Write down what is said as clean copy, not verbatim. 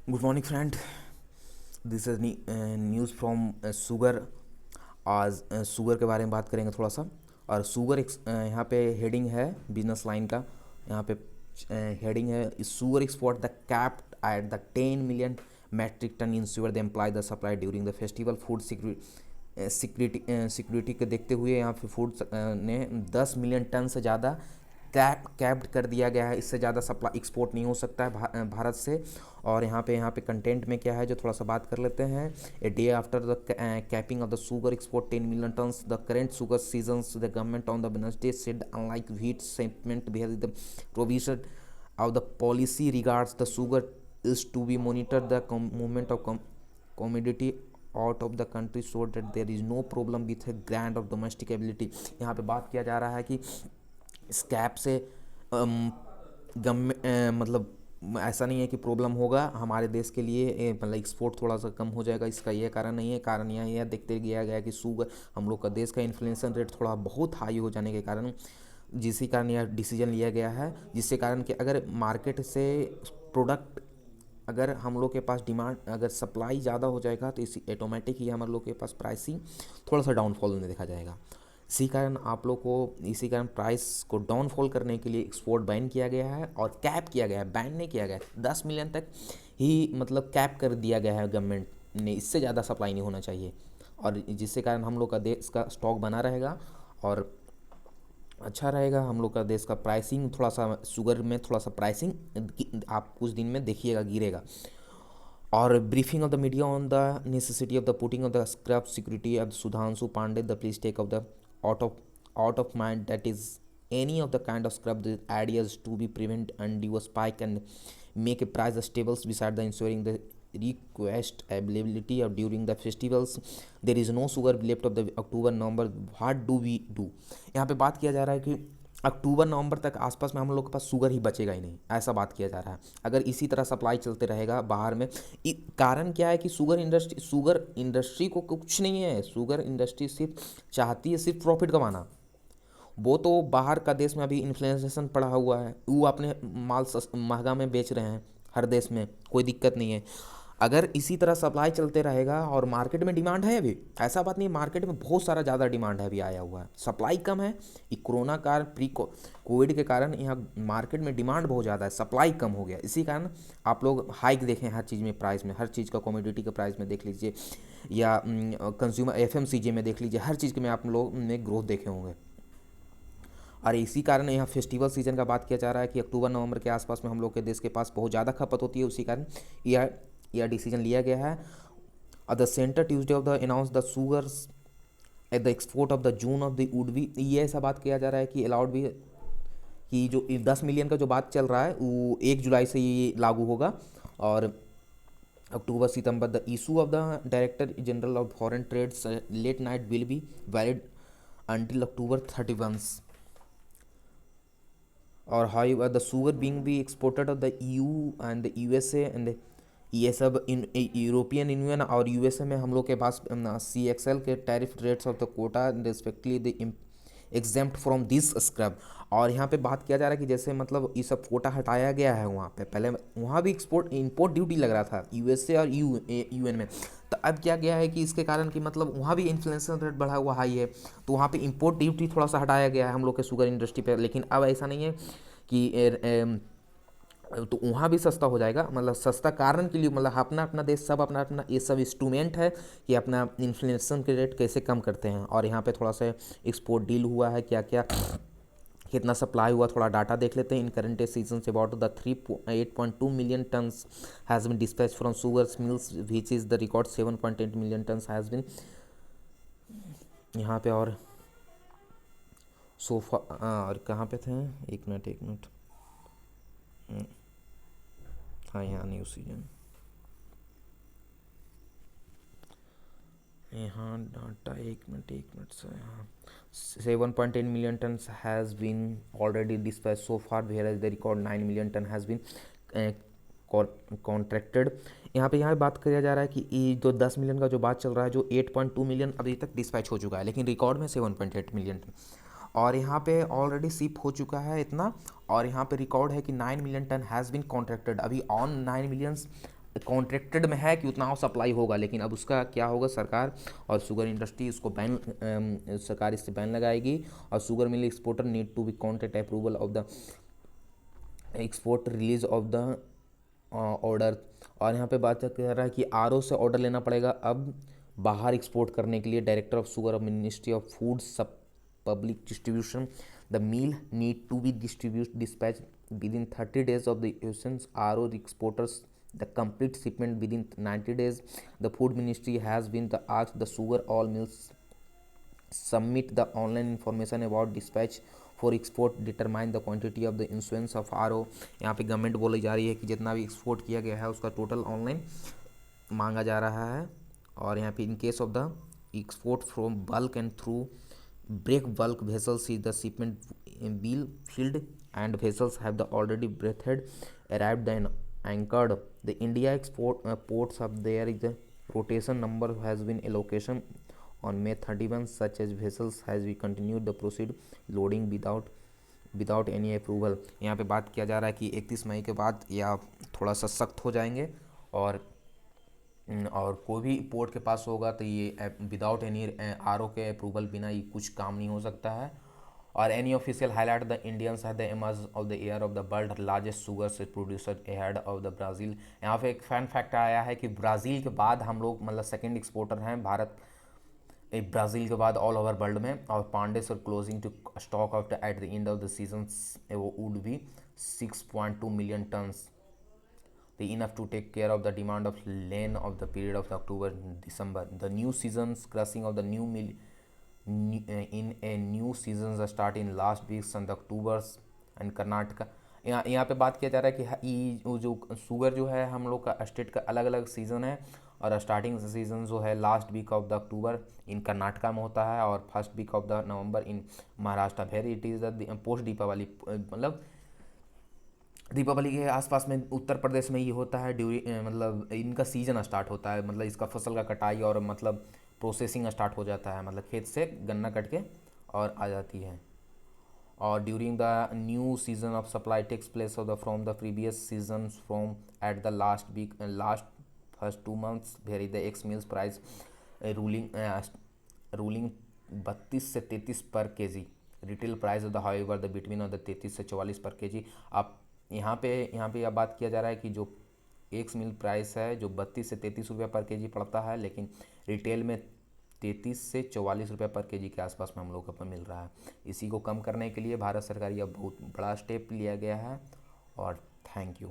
Good morning friend. This is news from sugar. आज sugar के बारे में बात करेंगे थोड़ा सा। और शुगर यहाँ पे हेडिंग है बिजनेस लाइन का। यहाँ पे हेडिंग है sugar export the capped at the 10 million metric ton ensure the employ the supply during the festival. Food security को देखते हुए यहाँ पे फूड ने 10 मिलियन टन से ज़्यादा कैप्ड कर दिया गया है। इससे ज़्यादा सप्लाई एक्सपोर्ट नहीं हो सकता है भारत से। और यहाँ पे कंटेंट में क्या है जो थोड़ा सा बात कर लेते हैं। A day after the capping of the sugar export 10 million turns the current sugar seasons the government on the Wednesday said unlike wheat segment behave the provision of the policy regards the sugar is to be monitored the movement of commodity out of the country so that there is no problem with a grant of domestic ability। यहाँ पे बात किया जा रहा है कि इस cap से मतलब ऐसा नहीं है कि प्रॉब्लम होगा हमारे देश के लिए, मतलब एक्सपोर्ट थोड़ा सा कम हो जाएगा। इसका ये कारण नहीं है। कारण यह देखते गया गया कि शुगर हम लोग का देश का इन्फ्लेशन रेट थोड़ा बहुत हाई हो जाने के कारण जिसके कारण यह डिसीजन लिया गया है। जिसके कारण कि अगर मार्केट से प्रोडक्ट अगर हम लोग के पास डिमांड अगर सप्लाई ज़्यादा हो जाएगा तो इसी ऑटोमेटिक ही हम लोग के पास प्राइसिंग थोड़ा सा डाउनफॉल में देखा जाएगा। इसी कारण आप लोग को इसी कारण प्राइस को डाउनफॉल करने के लिए एक्सपोर्ट बैन किया गया है और कैप किया गया है। बैन नहीं किया गया है, 10 मिलियन तक ही मतलब कैप कर दिया गया है गवर्नमेंट ने। इससे ज़्यादा सप्लाई नहीं होना चाहिए और जिससे कारण हम लोग का देश का स्टॉक बना रहेगा और अच्छा रहेगा। हम लोग का देश का प्राइसिंग थोड़ा सा शुगर में थोड़ा सा प्राइसिंग आप कुछ दिन में देखिएगा गिरेगा। और briefing of the media on the necessity of the putting of the scrap security of Sudhanshu Pandey the please take off the out of mind that is any of the kind of scrub the ideas to be prevent undue spike and make a price stable beside the ensuring the request availability of during the festivals there is no sugar left of the October November what do we do। यहाँ पे बात किया जा रहा है कि अक्टूबर नवंबर तक आसपास में हम लोग के पास शुगर ही बचेगा ही नहीं, ऐसा बात किया जा रहा है। अगर इसी तरह सप्लाई चलते रहेगा बाहर में कारण क्या है कि शुगर इंडस्ट्री को कुछ नहीं है। शुगर इंडस्ट्री सिर्फ चाहती है सिर्फ प्रॉफिट कमाना। वो तो बाहर का देश में अभी इन्फ्लेशन पड़ा हुआ है, वो अपने माल महंगा में बेच रहे हैं हर देश में, कोई दिक्कत नहीं है। अगर इसी तरह सप्लाई चलते रहेगा और मार्केट में डिमांड है अभी, ऐसा बात नहीं, मार्केट में बहुत सारा ज़्यादा डिमांड है अभी आया हुआ है, सप्लाई कम है। ये कोरोना काल कोविड के कारण यहाँ मार्केट में डिमांड बहुत ज़्यादा है, सप्लाई कम हो गया। इसी कारण आप लोग हाइक देखें हर चीज़ में, प्राइस में, हर चीज़ का कमोडिटी के प्राइस में देख लीजिए या कंज्यूमर FMCG में देख लीजिए, हर चीज़ के में आप लोग ने ग्रोथ देखे होंगे। और इसी कारण यहाँ फेस्टिवल सीजन का बात किया जा रहा है कि अक्टूबर नवंबर के आसपास में हम लोग के देश के पास बहुत ज़्यादा खपत होती है। उसी कारण यह डिसीजन लिया गया है। और the centre Tuesday of the announce the sugars at the export of the June of the would be, ये ऐसा बात किया जा रहा है कि अलाउड भी कि जो 10 मिलियन का जो बात चल रहा है वो 1 जुलाई से ये लागू होगा। और अक्टूबर सितंबर the issue of the director general of foreign trades late night will be valid until October 31। और however the sugar being be exported of the EU and the USA and ये सब इन यूरोपियन यूनियन और USA में हम लोग के पास CXL के tariff rates of the quota respectively the exempt from this scrub. और यहाँ पे बात किया जा रहा है कि जैसे मतलब ये सब कोटा हटाया गया है वहाँ पे, पहले वहाँ भी इंपोर्ट ड्यूटी लग रहा था USA और UN में, तो अब क्या गया है कि इसके कारण कि मतलब वहाँ भी इन्फ्लेशन रेट बढ़ा हुआ हाई है, तो वहाँ पे इंपोर्ट ड्यूटी थोड़ा सा हटाया गया है हम लोग के शुगर इंडस्ट्री पे। लेकिन अब ऐसा नहीं है कि तो वहाँ भी सस्ता हो जाएगा, मतलब सस्ता कारण के लिए, मतलब अपना अपना देश सब अपना अपना ये सब इंस्ट्रूमेंट है कि अपना इन्फ्लेशन के रेट कैसे कम करते हैं। और यहाँ पे थोड़ा सा एक्सपोर्ट डील हुआ है, क्या क्या कितना सप्लाई हुआ, थोड़ा डाटा देख लेते हैं। इन करंट सीजन से about the 8.2 million tons has been dispatch from sugar mills which is the record 7.8 million tons has been यहाँ पे। और सोफा और कहाँ पे थे, एक मिनट हाँ यहाँ न्यू सीजन, यहाँ डाटा एक मिनट से, हाँ 7.8 million ton has been already dispatch so far whereas the record 9 million ton has been contracted. यहाँ पे बात किया जा रहा है कि ये जो 10 मिलियन का जो बात चल रहा है, जो 8.2 मिलियन अभी तक डिस्पैच हो चुका है, लेकिन रिकॉर्ड में 7.8 मिलियन टन, और यहाँ पे ऑलरेडी शिप हो चुका है इतना। और यहाँ पे रिकॉर्ड है कि 9 million ton has been contracted, अभी ऑन 9 मिलियंस कॉन्ट्रैक्टेड में है कि उतना सप्लाई होगा, लेकिन अब उसका क्या होगा, सरकार और शुगर इंडस्ट्री इसको बैन, सरकार इससे बैन लगाएगी। और sugar mill exporter need to be contract approval of the export release of the order. और यहाँ पे बात कर रहा है कि आरओ से ऑर्डर लेना पड़ेगा अब बाहर एक्सपोर्ट करने के लिए। Director of sugar of ministry of food sub public distribution, the meal need to be dispatch within 30 days of the issuance RO exporters the complete shipment within 90 days. The food ministry has been asked the sugar all mills submit the online information about dispatch for export determine the quantity of the issuance of RO. यहाँ पे government बोली जा रही है कि जितना भी export किया गया है उसका टोटल ऑनलाइन मांगा जा रहा है। और यहाँ पे in case of the export from bulk and through break bulk vessels is the shipment bill filled and vessels have the already breathed arrived and anchored. The India export ports up there is the rotation number has been allocation on May 31 such as vessels has we continued the proceed loading without any approval। यहाँ पे बात किया जा रहा है कि 31 मई के बाद या थोड़ा सा सख्त हो जाएंगे और कोई भी पोर्ट के पास होगा तो ये विदाउट एनी आरओ के अप्रूवल बिना ये कुछ काम नहीं हो सकता है। और any official highlight the Indians had the image of the year of the world largest sugar से producer ahead of the Brazil. यहाँ पे एक फैन फैक्ट आया है कि ब्राज़ील के बाद हम लोग मतलब सेकेंड एक्सपोर्टर हैं भारत ब्राज़ील के बाद ऑल ओवर वर्ल्ड में। और Pandey sir closing to stock of at the end of the season would be 6.2 million tons, the enough to take care of the demand of lane of the period of October December. The new seasons crushing of the new mill in a new seasons start in last weeks and October and Karnataka। यहाँ पे बात किया जा रहा है कि वो जो शुगर जो है हम लोग का स्टेट का अलग अलग सीज़न है और स्टार्टिंग सीजन जो है last week of the October in Karnataka में होता है और first week of the November in Maharashtra. Very it is the post Deepavali, मतलब दीपावली के आसपास में उत्तर प्रदेश में ये होता है मतलब इनका सीजन स्टार्ट होता है, मतलब इसका फसल का कटाई और मतलब प्रोसेसिंग स्टार्ट हो जाता है, मतलब खेत से गन्ना कट के और आ जाती है। और during the new season of supply takes place of the from the previous season from at the last week last first 2 months very the ex mills price ruling 32 से 33 पर KG. Retail price of the however the between of the 33 से 44 पर KG. आप यहाँ पे अब बात किया जा रहा है कि जो एक्स मिल प्राइस है जो 32 से 33 रुपये पर केजी पड़ता है, लेकिन रिटेल में 33 से 44 रुपये पर केजी के आसपास में हम लोग को मिल रहा है। इसी को कम करने के लिए भारत सरकार यह बहुत बड़ा स्टेप लिया गया है। और थैंक यू।